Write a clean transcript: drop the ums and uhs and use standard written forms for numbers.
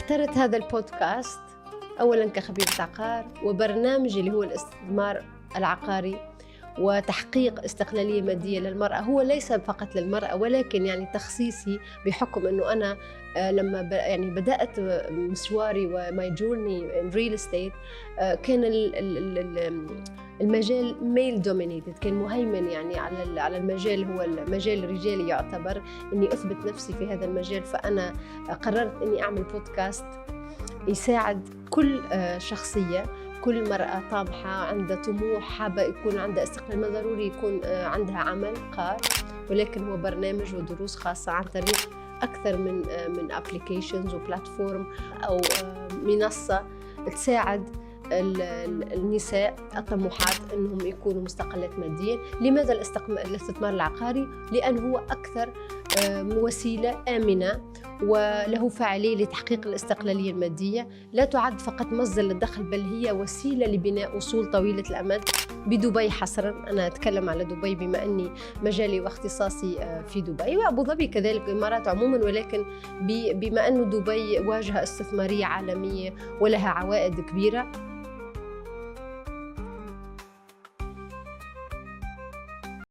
اخترت هذا البودكاست أولاً كخبيرة عقار، وبرنامجي اللي هو الاستثمار العقاري وتحقيق استقلالية مادية للمرأة هو ليس فقط للمرأة، ولكن يعني تخصيصي بحكم أنه أنا لما بدأت مشواري وماي جورني ان ريل استيت كان المجال ميل دومينيتد، كان مهيمن يعني على المجال، هو المجال الرجالي يعتبر، اني اثبت نفسي في هذا المجال. فانا قررت اني اعمل بودكاست يساعد كل شخصية، كل مرأة طامحة عندها طموح حابة يكون عندها استقلال، ما ضروري يكون عندها عمل قار، ولكن هو برنامج ودروس خاصة عن طريق أكثر من ابليكيشنز وبلاتفورم أو منصة تساعد النساء الطموحات أنهم يكونوا مستقلات ماديا. لماذا الاستثمار العقاري؟ لأنه هو أكثر وسيلة آمنة وله فاعلية لتحقيق الاستقلالية المادية، لا تعد فقط مصدر للدخل بل هي وسيلة لبناء أصول طويلة الأمد. بدبي حصرا، أنا أتكلم على دبي بما أني مجالي واختصاصي في دبي، وأبو ظبي كذلك، الإمارات عموما، ولكن بما أنه دبي واجهة استثمارية عالمية ولها عوائد كبيرة،